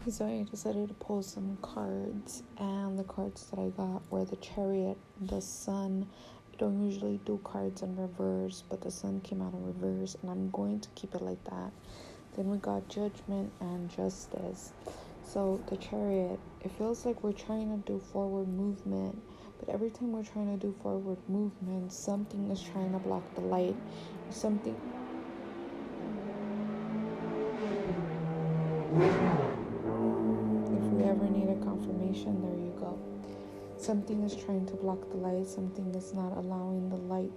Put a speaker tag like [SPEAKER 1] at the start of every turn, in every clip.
[SPEAKER 1] So I decided to pull some cards, and the cards that I got were the Chariot, the Sun. I don't usually do cards in reverse, but the Sun came out in reverse, and I'm going to keep it like that. Then we got Judgment and Justice. So the Chariot, it feels like we're trying to do forward movement, but every time we're trying to do forward movement, something is trying to block the light. Something. If we ever need a confirmation, there you go. Something is trying to block the light. Something is not allowing the light.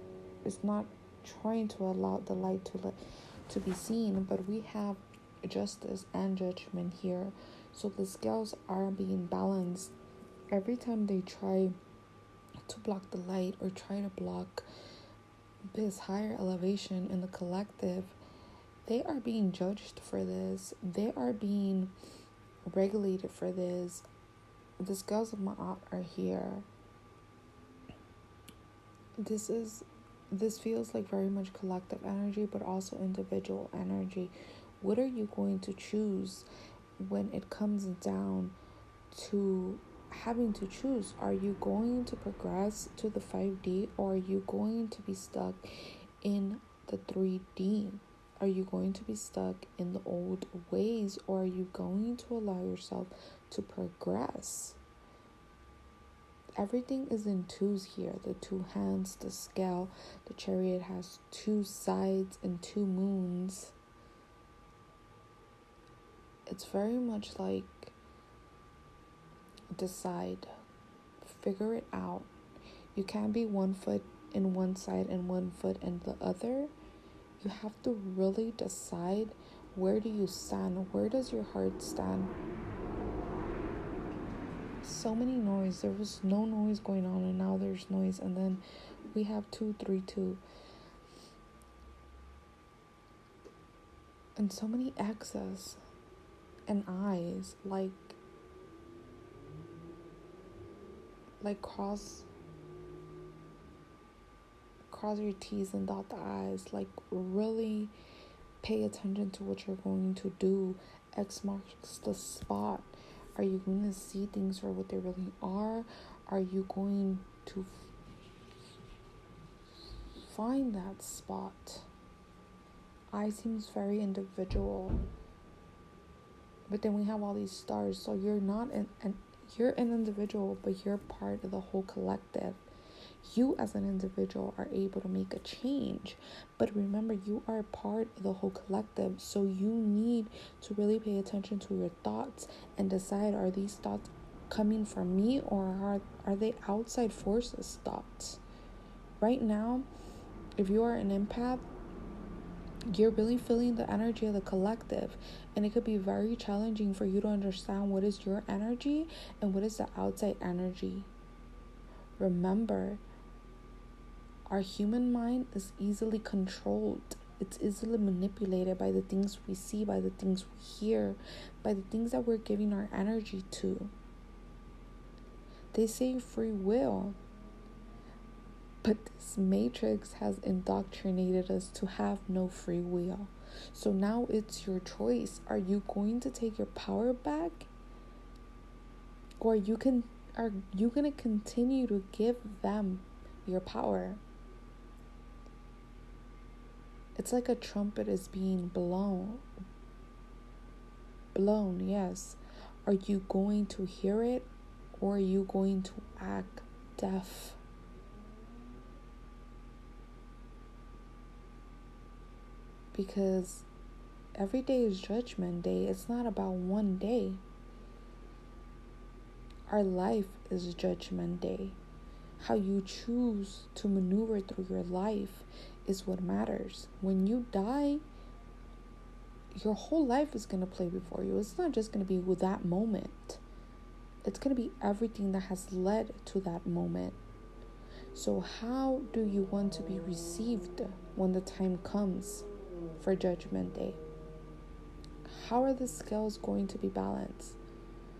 [SPEAKER 1] It's not trying to allow the light to be seen. But we have justice and judgment here. So the scales are being balanced. Every time they try to block the light or try to block this higher elevation in the collective, they are being judged for this. They are being regulated for this. The scales of Ma'at are here. This feels like very much collective energy, but also individual energy. What are you going to choose when it comes down to having to choose? Are you going to progress to the 5D, or are you going to be stuck in the 3D? Are you going to be stuck in the old ways, or are you going to allow yourself to progress? Everything is in twos here. The two hands, the scale, the Chariot has two sides and two moons. It's very much like decide, figure it out. You can't be 1 foot in one side and 1 foot in the other. You have to really decide, where do you stand? Where does your heart stand? So many noise. There was no noise going on, and now there's noise. And then we have 232. And so many X's and I's, like cross your T's and dot the I's. Like, really pay attention to what you're going to do. X marks the spot. Are you going to see things for what they really are? Are you going to find that spot? I seems very individual. But then we have all these stars. So you're not you're an individual, but you're part of the whole collective. You as an individual are able to make a change, but remember, you are part of the whole collective. So you need to really pay attention to your thoughts and decide, are these thoughts coming from me, or are they outside forces thoughts? Right now, if you are an empath, you're really feeling the energy of the collective, and it could be very challenging for you to understand what is your energy and what is the outside energy. Remember, our human mind is easily controlled. It's easily manipulated by the things we see, by the things we hear, by the things that we're giving our energy to. They say free will, but this matrix has indoctrinated us to have no free will. So now it's your choice. Are you going to take your power back? Or are you going to continue to give them your power? It's like a trumpet is being blown, yes. Are you going to hear it, or are you going to act deaf? Because every day is Judgment Day. It's not about one day. Our life is Judgment Day. How you choose to maneuver through your life is what matters. When you die, your whole life is going to play before you. It's not just going to be with that moment. It's going to be everything that has led to that moment. So how do you want to be received when the time comes for Judgment Day? How are the scales going to be balanced?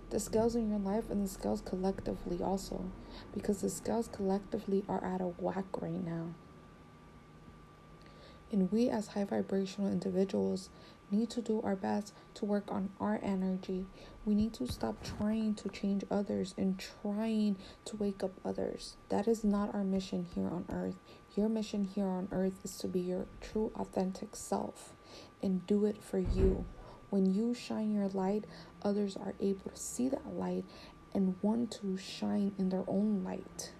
[SPEAKER 1] The scales in your life and the scales collectively also. Because the scales collectively are out of whack right now. And we as high vibrational individuals need to do our best to work on our energy. We need to stop trying to change others and trying to wake up others. That is not our mission here on earth. Your mission here on earth is to be your true authentic self and do it for you. When you shine your light, others are able to see that light and want to shine in their own light.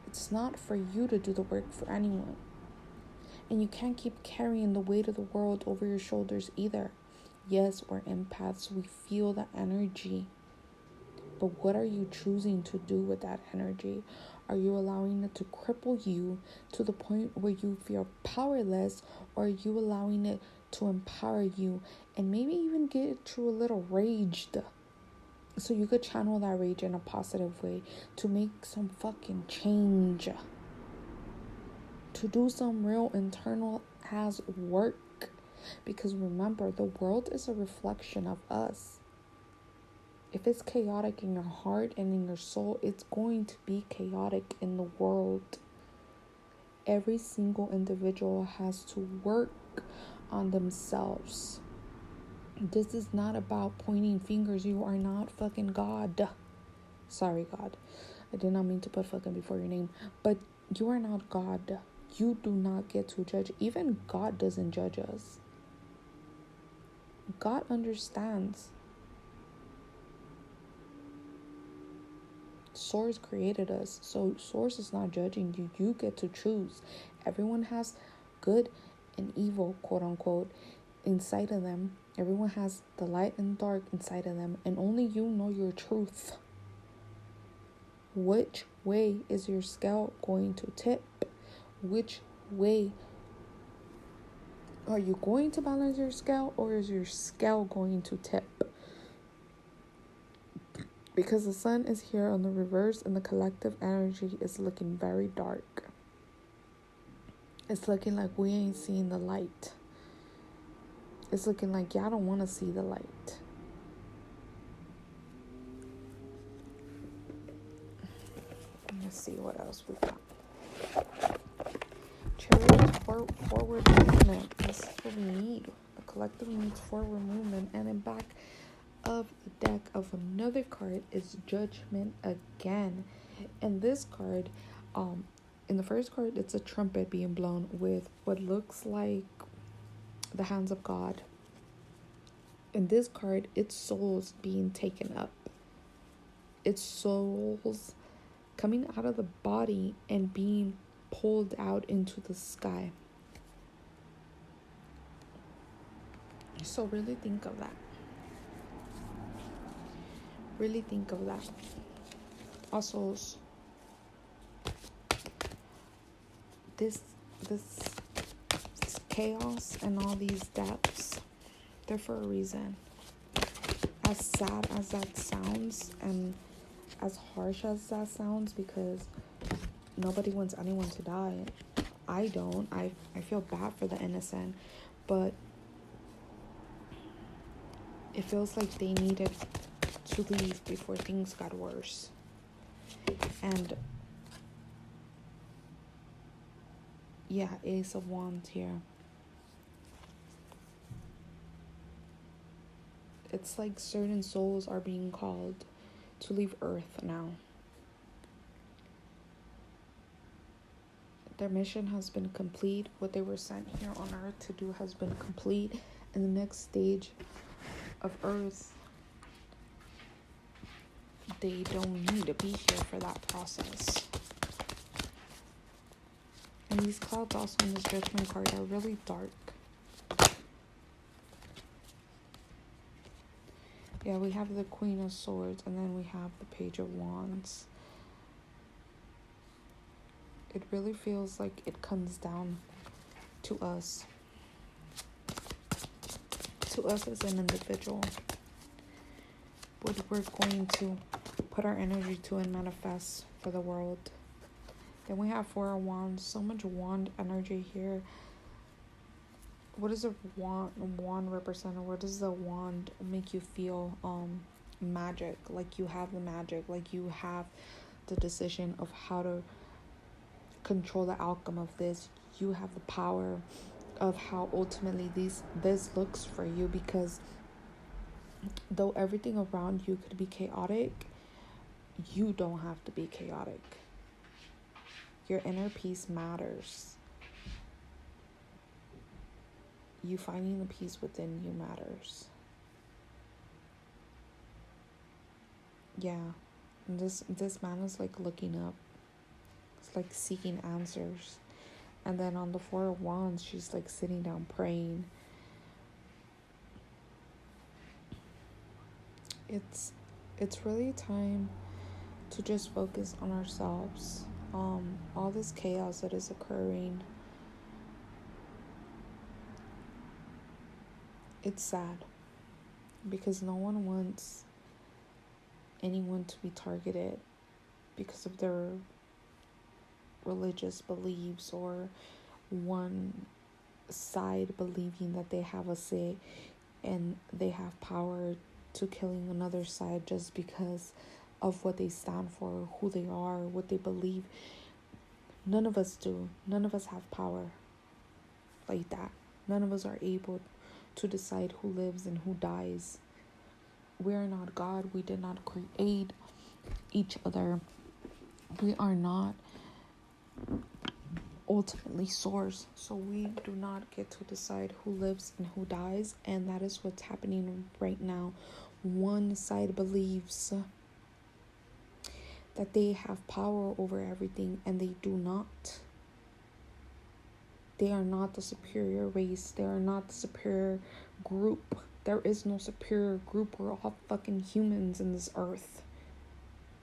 [SPEAKER 1] It's not for you to do the work for anyone. And you can't keep carrying the weight of the world over your shoulders either. Yes, we're empaths. We feel the energy. But what are you choosing to do with that energy? Are you allowing it to cripple you to the point where you feel powerless? Or are you allowing it to empower you and maybe even get you a little raged? So you could channel that rage in a positive way to make some fucking change. To do some real internal ass work. Because remember, the world is a reflection of us. If it's chaotic in your heart and in your soul, it's going to be chaotic in the world. Every single individual has to work on themselves. This is not about pointing fingers. You are not fucking God. Sorry, God. I did not mean to put fucking before your name. But you are not God. You do not get to judge. Even God doesn't judge us. God understands. Source created us, so Source is not judging you. You get to choose. Everyone has good and evil, quote unquote, inside of them. Everyone has the light and dark inside of them, and only you know your truth. Which way is your scale going to tip? Which way are you going to balance your scale, or is your scale going to tip? Because the sun is here on the reverse and the collective energy is looking very dark. It's looking like we ain't seeing the light. It's looking like y'all don't want to see the light. Let's see what else we got. Chariot forward movement. This is what we need. The collective needs forward movement. And then back of the deck of another card is Judgment again. And this card, in the first card, it's a trumpet being blown with what looks like the hands of God. In this card, it's souls being taken up. It's souls coming out of the body and being pulled out into the sky. So really think of that. Really think of that. Also, this chaos and all these depths, they're for a reason. As sad as that sounds and as harsh as that sounds, because nobody wants anyone to die. I don't. I feel bad for the innocent, but it feels like they needed to leave before things got worse. And yeah, Ace of Wands here. It's like certain souls are being called to leave Earth now. Their mission has been complete. What they were sent here on Earth to do has been complete. And the next stage of Earth, they don't need to be here for that process. And these clouds also in this Judgment card are really dark. Yeah, we have the Queen of Swords, and then we have the Page of Wands. It really feels like it comes down to us. To us as an individual. What we're going to put our energy to and manifest for the world. Then we have Four of Wands. So much wand energy here. What does a wand represent? Or what does the wand make you feel? Magic. Like you have the magic. Like you have the decision of how to control the outcome of this. you have the power of how ultimately this looks for you, because though everything around you could be chaotic, you don't have to be chaotic. Your inner peace matters. You finding the peace within you matters. Yeah. And this man is like looking up. It's like seeking answers. And then on the Four of Wands, she's like sitting down praying. It's really time to just focus on ourselves. All this chaos that is occurring, it's sad because no one wants anyone to be targeted because of their religious beliefs, or one side believing that they have a say and they have power to killing another side just because of what they stand for, who they are, what they believe. None of us do. None of us have power like that. None of us are able to decide who lives and who dies. We are not God. We did not create each other. We are not ultimately source, so we do not get to decide who lives and who dies. And that is what's happening right now. One side believes that they have power over everything, and they do not. They are not the superior race. They are not the superior group. There is no superior group. We're all fucking humans in this earth.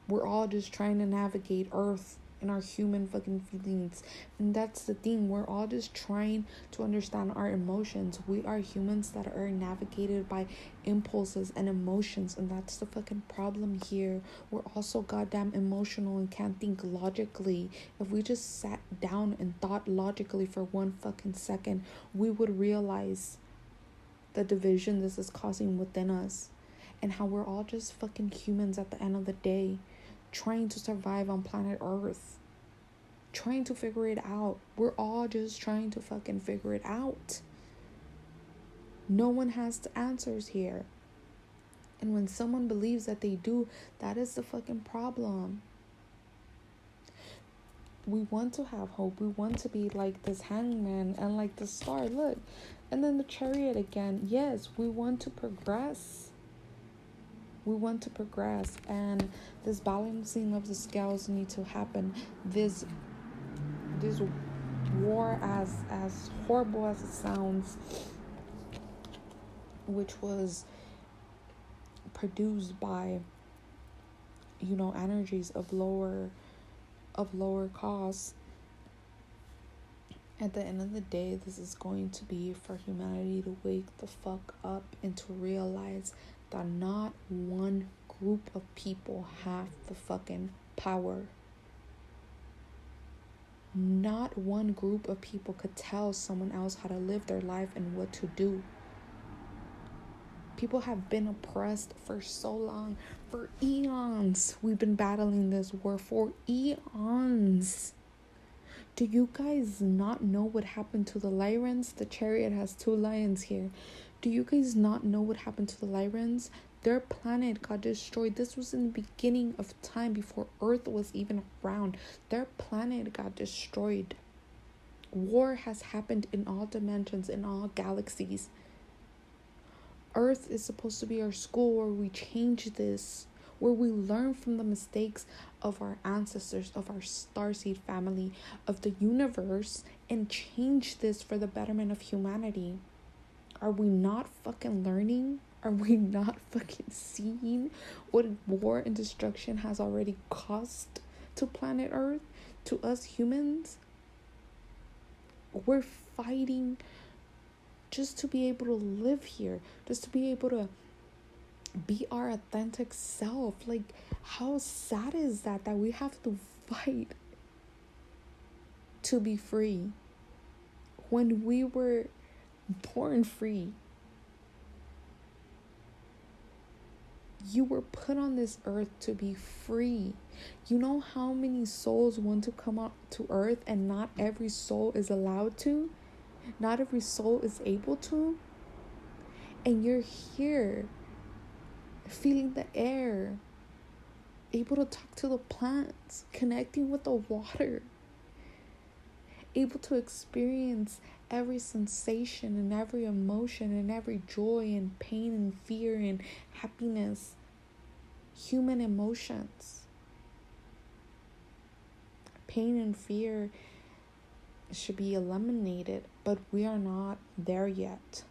[SPEAKER 1] We're all just trying to navigate earth and our human fucking feelings. And that's the thing. We're all just trying to understand our emotions. We are humans that are navigated by impulses and emotions. And that's the fucking problem here. We're also goddamn emotional and can't think logically. If we just sat down and thought logically for one fucking second, we would realize the division this is causing within us. And how we're all just fucking humans at the end of the day, trying to survive on planet Earth, trying to figure it out. We're all just trying to fucking figure it out. No one has the answers here. And when someone believes that they do, that is the fucking problem. We want to have hope. We want to be like this hangman and like the star. Look. And then the chariot again. Yes, we want to progress. We want to progress, and this balancing of the scales need to happen. This war, as horrible as it sounds, which was produced by, energies of lower cost. At the end of the day, this is going to be for humanity to wake the fuck up and to realize that not one group of people have the fucking power. Not one group of people could tell someone else how to live their life and what to do. People have been oppressed for so long, for eons. We've been battling this war for eons. Do you guys not know what happened to the Lyrans? The chariot has 2 lions here. Do you guys not know what happened to the Lyrans? Their planet got destroyed. This was in the beginning of time, before Earth was even around. Their planet got destroyed. War has happened in all dimensions, in all galaxies. Earth is supposed to be our school where we change this, where we learn from the mistakes of our ancestors, of our starseed family, of the universe, and change this for the betterment of humanity. Are we not fucking learning? Are we not fucking seeing what war and destruction has already caused to planet Earth, to us humans? We're fighting just to be able to live here, just to be able to be our authentic self. Like, how sad is that we have to fight to be free when we were born free? You were put on this earth to be free. You know how many souls want to come up to earth and not every soul is allowed to? Not every soul is able to? And you're here, feeling the air, able to talk to the plants, connecting with the water, able to experience every sensation and every emotion and every joy and pain and fear and happiness, human emotions. Pain and fear should be eliminated, but we are not there yet.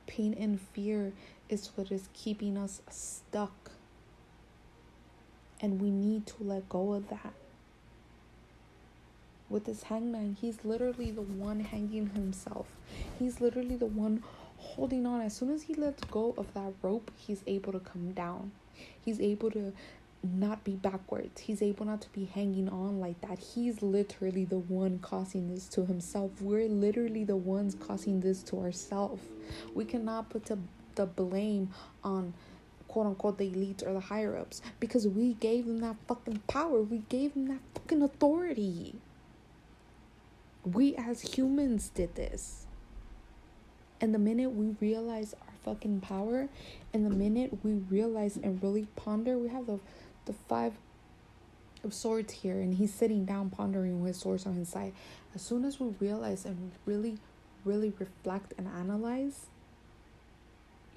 [SPEAKER 1] Pain and fear is what is keeping us stuck, and we need to let go of that. With this hangman, he's literally the one hanging himself. He's literally the one holding on. As soon as he lets go of that rope, he's able to come down. He's able to not be backwards. He's able not to be hanging on like that. He's literally the one causing this to himself. We're literally the ones causing this to ourselves. We cannot put the blame on quote unquote the elites or the higher ups, because we gave them that fucking power. We gave them that fucking authority. We as humans did this. And the minute we realize our fucking power, and the minute we realize and really ponder, we have the five of swords here, and he's sitting down pondering with his swords on his side. As soon as we realize and really, really reflect and analyze,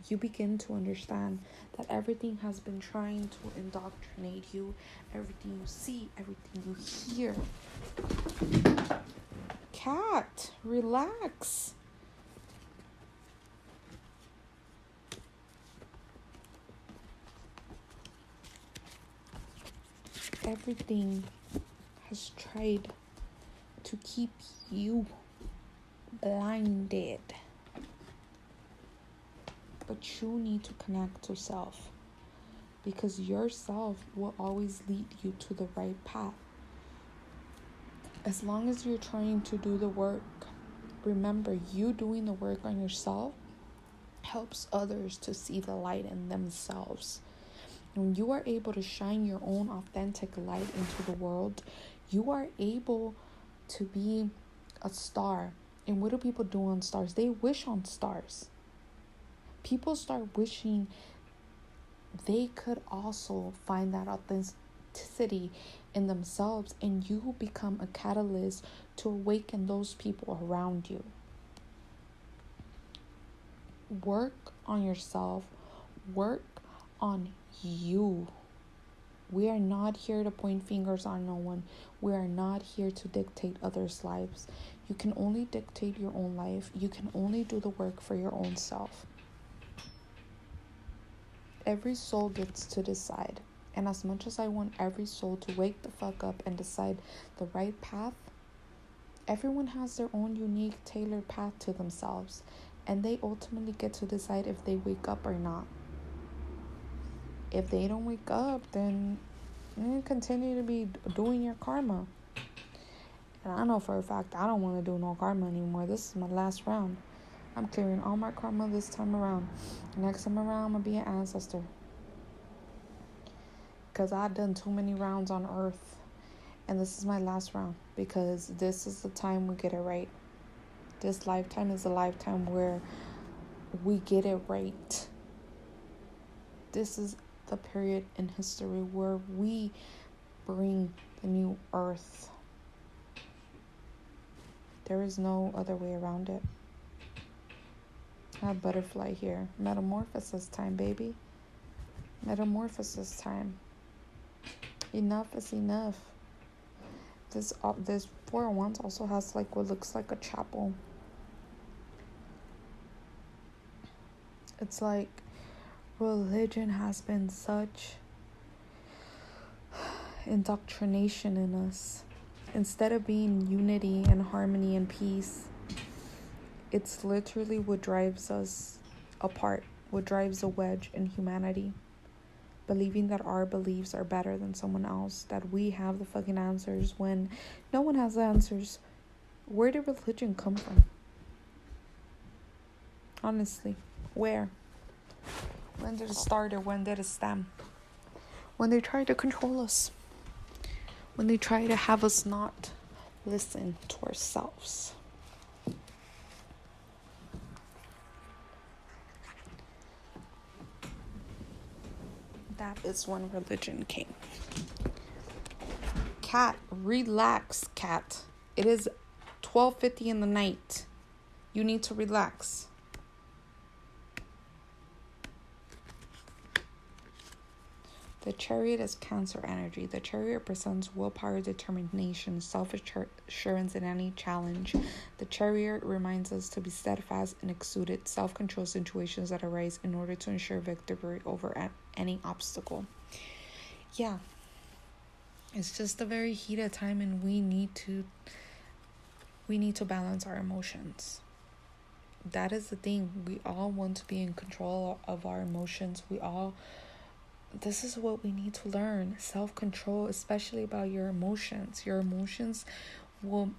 [SPEAKER 1] you begin to understand that everything has been trying to indoctrinate you. Everything you see, everything you hear. Cat, relax. Everything has tried to keep you blinded. But you need to connect to self, because yourself will always lead you to the right path. As long as you're trying to do the work, remember, you doing the work on yourself helps others to see the light in themselves. When you are able to shine your own authentic light into the world, you are able to be a star. And what do people do on stars? They wish on stars. People start wishing they could also find that authenticity in themselves, and you become a catalyst to awaken those people around you. Work on yourself. Work on you. We are not here to point fingers on no one. We are not here to dictate others' lives. You can only dictate your own life. You can only do the work for your own self. Every soul gets to decide. And as much as I want every soul to wake the fuck up and decide the right path, everyone has their own unique, tailored path to themselves. And they ultimately get to decide if they wake up or not. If they don't wake up, then you continue to be doing your karma. And I know for a fact I don't want to do no karma anymore. This is my last round. I'm clearing all my karma this time around. Next time around, I'm going to be an ancestor. Because I've done too many rounds on Earth. And this is my last round. Because this is the time we get it right. This lifetime is a lifetime where we get it right. This is the period in history where we bring the new Earth. There is no other way around it. I have butterfly here. Metamorphosis time, baby. Metamorphosis time. Enough is enough. This 4 of Wands also has like what looks like a chapel. It's like religion has been such indoctrination in us. Instead of being unity and harmony and peace, it's literally what drives us apart, what drives a wedge in humanity. Believing that our beliefs are better than someone else, that we have the fucking answers when no one has the answers. Where did religion come from? Honestly, where? When did it start or when did it stem? When they try to control us. When they try to have us not listen to ourselves. That is when religion came. Cat, relax, cat. It is 12:50 in the night. You need to relax. The Chariot is Cancer energy. The Chariot represents willpower, determination, self-assurance in any challenge. The Chariot reminds us to be steadfast and exuded self-control situations that arise in order to ensure victory over any obstacle. Yeah. It's just a very heated time, and we need to balance our emotions. That is the thing. We all want to be in control of our emotions. This is what we need to learn. Self-control, especially about your emotions. Your emotions will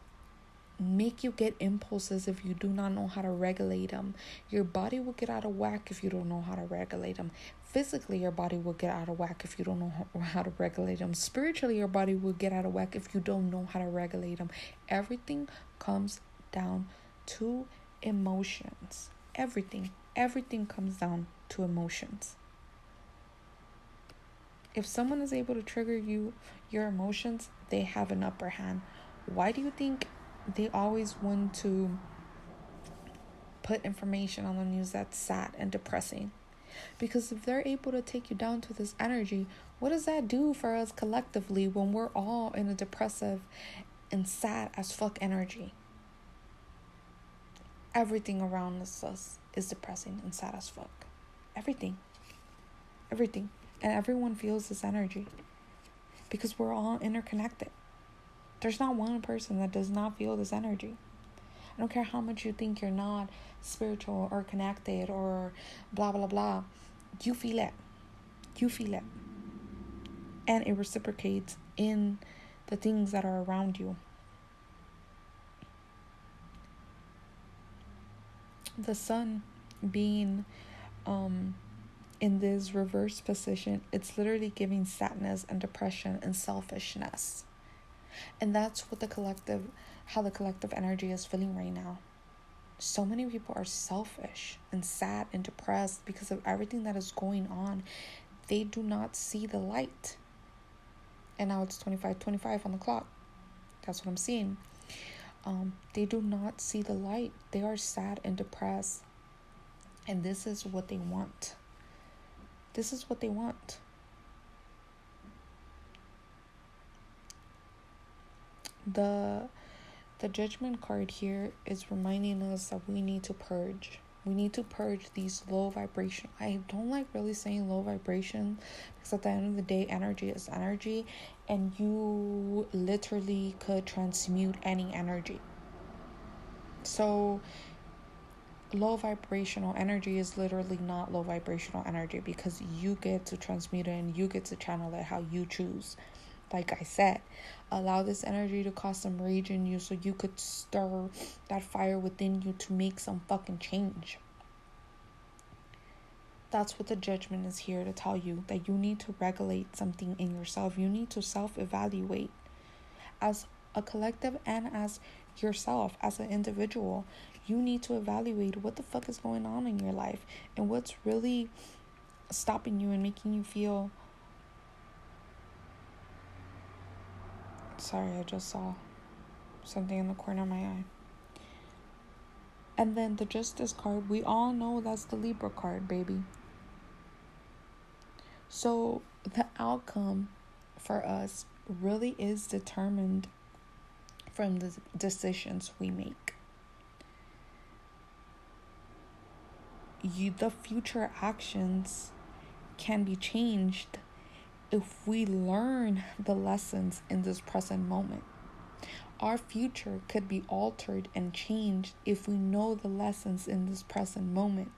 [SPEAKER 1] make you get impulses if you do not know how to regulate them. Your body will get out of whack if you don't know how to regulate them. Physically, your body will get out of whack if you don't know how to regulate them. Spiritually, your body will get out of whack if you don't know how to regulate them. Everything comes down to emotions. Everything comes down to emotions. If someone is able to trigger your emotions, they have an upper hand. Why do you think they always want to put information on the news that's sad and depressing? Because if they're able to take you down to this energy, what does that do for us collectively when we're all in a depressive and sad as fuck energy? Everything around us is depressing and sad as fuck. Everything. And everyone feels this energy because we're all interconnected. There's not one person that does not feel this energy. I don't care how much you think you're not spiritual or connected or blah, blah, blah. You feel it. And it reciprocates in the things that are around you. The sun being in this reverse position, it's literally giving sadness and depression and selfishness. And that's what how the collective energy is feeling right now. So many people are selfish and sad and depressed because of everything that is going on. They do not see the light. And now it's 25:25 on the clock. That's what I'm seeing. They do not see the light. They are sad and depressed. And this is what they want. The Judgment card here is reminding us that we need to purge. We need to purge these low vibration. I don't like really saying low vibration because at the end of the day, energy is energy, and you literally could transmute any energy. So low vibrational energy is literally not low vibrational energy because you get to transmute it and you get to channel it how you choose. Like I said, allow this energy to cause some rage in you so you could stir that fire within you to make some fucking change. That's what the Judgment is here to tell you, that you need to regulate something in yourself. You need to self-evaluate as a collective and as yourself, as an individual. You need to evaluate what the fuck is going on in your life and what's really stopping you and making you feel. Sorry, I just saw something in the corner of my eye. And then the Justice card, we all know that's the Libra card, baby. So the outcome for us really is determined from the decisions we make. The future actions can be changed if we learn the lessons in this present moment. Our future could be altered and changed if we know the lessons in this present moment.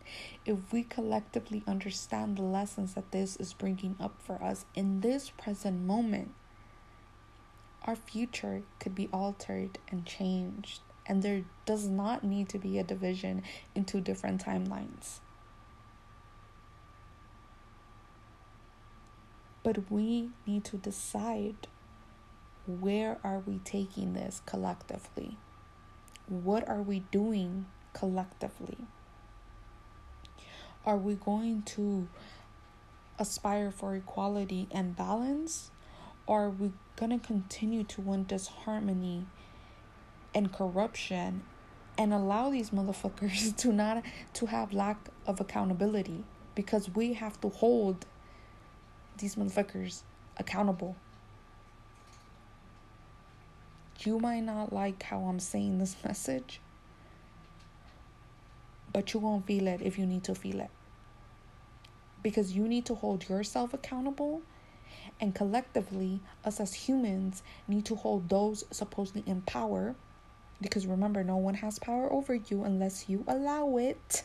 [SPEAKER 1] If we collectively understand the lessons that this is bringing up for us in this present moment, our future could be altered and changed. And there does not need to be a division into different timelines. But we need to decide, where are we taking this collectively? What are we doing collectively? Are we going to aspire for equality and balance? Or are we going to continue to want disharmony and corruption and allow these motherfuckers to have lack of accountability, because we have to hold these motherfuckers accountable? You might not like how I'm saying this message, but you won't feel it if you need to feel it. Because you need to hold yourself accountable, and collectively, us as humans need to hold those supposedly in power. Because remember, no one has power over you unless you allow it.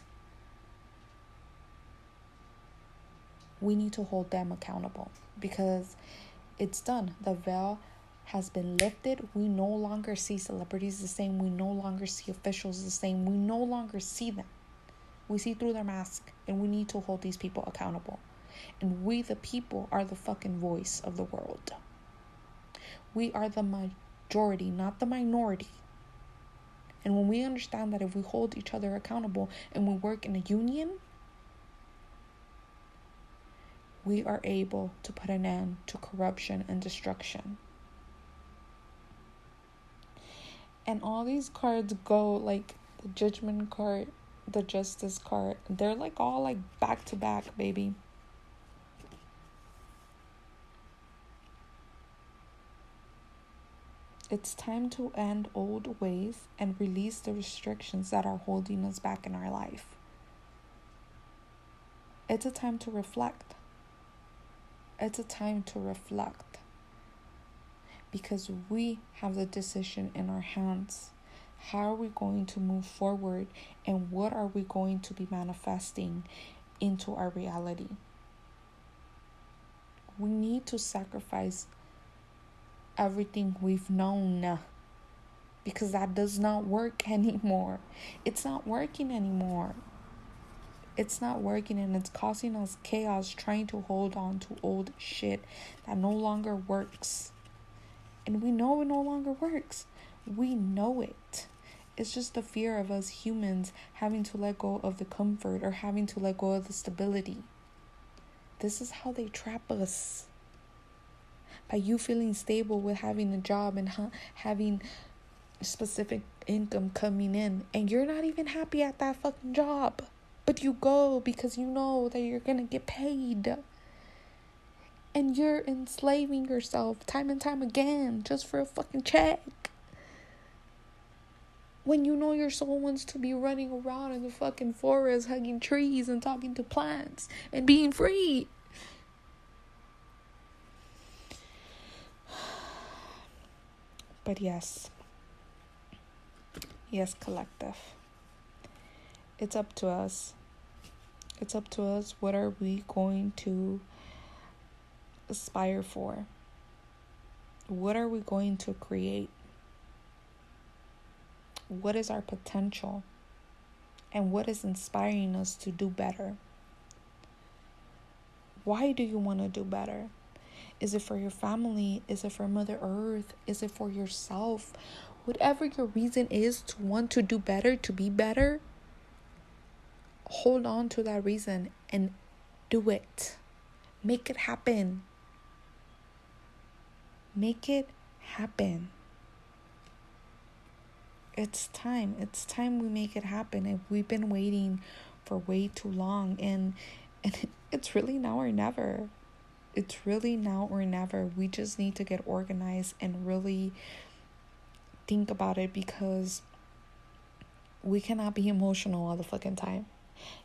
[SPEAKER 1] We need to hold them accountable, because it's done. The veil has been lifted. We no longer see celebrities the same. We no longer see officials the same. We no longer see them. We see through their mask, and we need to hold these people accountable. And we, the people, are the fucking voice of the world. We are the majority, not the minority. And when we understand that if we hold each other accountable and we work in a union, we are able to put an end to corruption and destruction. And all these cards go, like the judgment card, the justice card, they're like all like back to back, baby. It's time to end old ways and release the restrictions that are holding us back in our life. It's a time to reflect. It's a time to reflect. Because we have the decision in our hands. How are we going to move forward, and what are we going to be manifesting into our reality? We need to sacrifice everything we've known, because that does not work anymore. It's not working anymore. It's not working, and it's causing us chaos trying to hold on to old shit that no longer works. And we know it no longer works. We know it. It's just the fear of us humans having to let go of the comfort, or having to let go of the stability. This is how they trap us. By you feeling stable with having a job and having specific income coming in, and you're not even happy at that fucking job, but you go because you know that you're gonna get paid. And you're enslaving yourself time and time again just for a fucking check. When you know your soul wants to be running around in the fucking forest, hugging trees and talking to plants and being free. But yes, collective. It's up to us. It's up to us. What are we going to aspire for? What are we going to create? What is our potential? And what is inspiring us to do better? Why do you want to do better? Is it for your family? Is it for Mother Earth? Is it for yourself? Whatever your reason is to want to do better, to be better, hold on to that reason and do it. Make it happen. Make it happen. It's time. It's time we make it happen. And we've been waiting for way too long. And it's really now or never. It's really now or never. We just need to get organized and really think about it, because we cannot be emotional all the fucking time.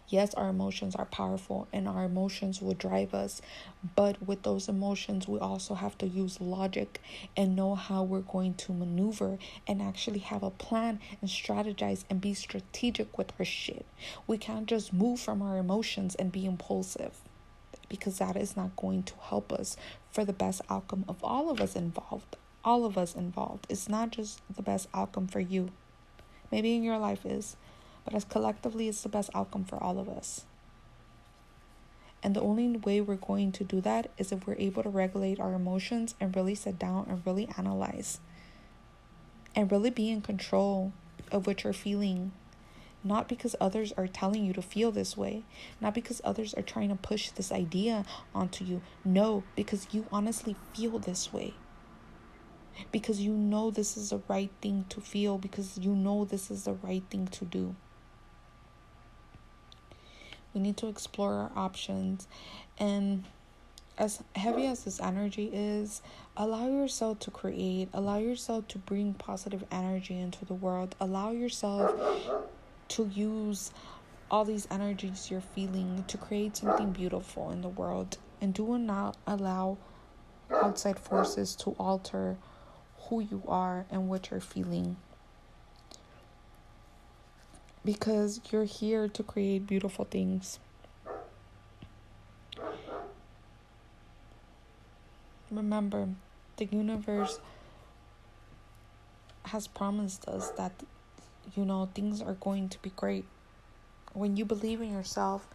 [SPEAKER 1] Yes, our emotions are powerful and our emotions will drive us, but with those emotions, we also have to use logic and know how we're going to maneuver and actually have a plan and strategize and be strategic with our shit. We can't just move from our emotions and be impulsive, because that is not going to help us for the best outcome of all of us involved. All of us involved. It's not just the best outcome for you. Maybe in your life is, but as collectively, it's the best outcome for all of us. And the only way we're going to do that is if we're able to regulate our emotions and really sit down and really analyze and really be in control of what you're feeling. Not because others are telling you to feel this way. Not because others are trying to push this idea onto you. No, because you honestly feel this way. Because you know this is the right thing to feel. Because you know this is the right thing to do. We need to explore our options. And as heavy as this energy is, allow yourself to create. Allow yourself to bring positive energy into the world. Allow yourself to use all these energies you're feeling to create something beautiful in the world. And do not allow outside forces to alter who you are and what you're feeling. Because you're here to create beautiful things. Remember, the universe has promised us that, things are going to be great. When you believe in yourself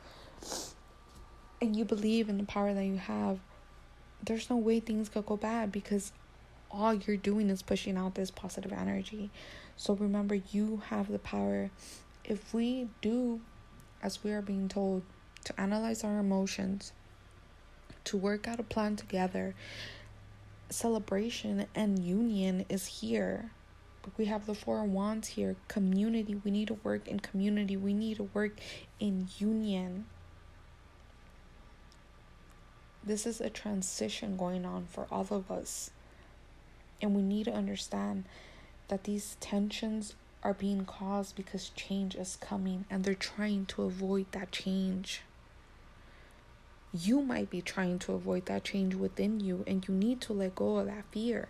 [SPEAKER 1] and you believe in the power that you have, there's no way things could go bad, because all you're doing is pushing out this positive energy. So remember, you have the power. If we do as we are being told, to analyze our emotions, to work out a plan together, celebration and union is here. We have the Four of Wands here. Community. We need to work in community. We need to work in union. This is a transition going on for all of us. And we need to understand that these tensions are being caused because change is coming, and they're trying to avoid that change. You might be trying to avoid that change within you, and you need to let go of that fear.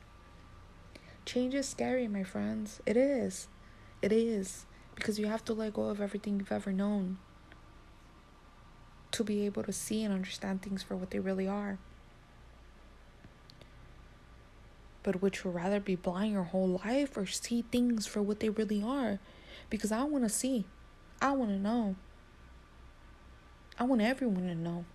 [SPEAKER 1] Change is scary, my friends. It is. It is. Because you have to let go of everything you've ever known to be able to see and understand things for what they really are. But would you rather be blind your whole life or see things for what they really are? Because I want to see. I want to know. I want everyone to know.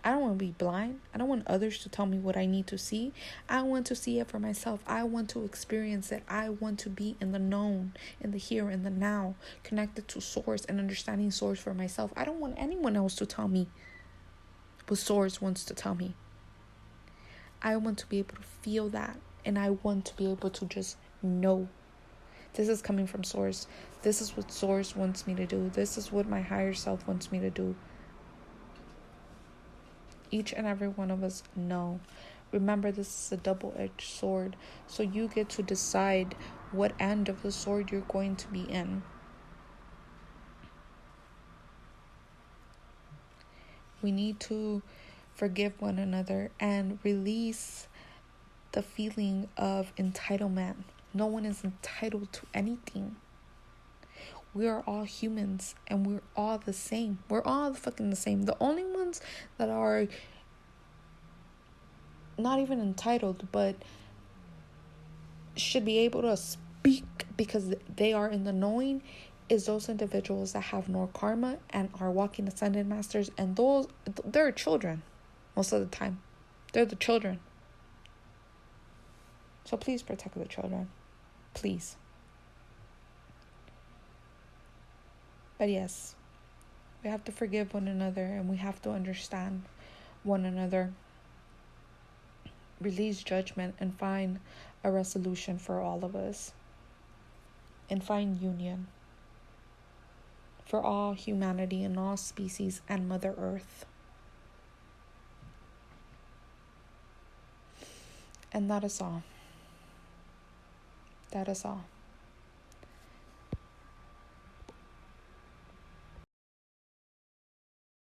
[SPEAKER 1] I don't want to be blind. I don't want others to tell me what I need to see. I want to see it for myself. I want to experience it. I want to be in the known, in the here, in the now, connected to source and understanding source for myself. I don't want anyone else to tell me what source wants to tell me. I want to be able to feel that, and I want to be able to just know this is coming from source. This is what source wants me to do. This is what my higher self wants me to do. Each and every one of us know. Remember, this is a double-edged sword. So you get to decide what end of the sword you're going to be in. We need to forgive one another and release the feeling of entitlement. No one is entitled to anything. We are all humans, and we're all the same. We're all fucking the same. The only ones that are not even entitled, but should be able to speak because they are in the knowing, is those individuals that have no karma and are walking ascended masters. And those, they're children most of the time. They're the children. So please protect the children. Please. But yes, we have to forgive one another, and we have to understand one another, release judgment, and find a resolution for all of us, and find union for all humanity and all species and Mother Earth. And that is all. That is all.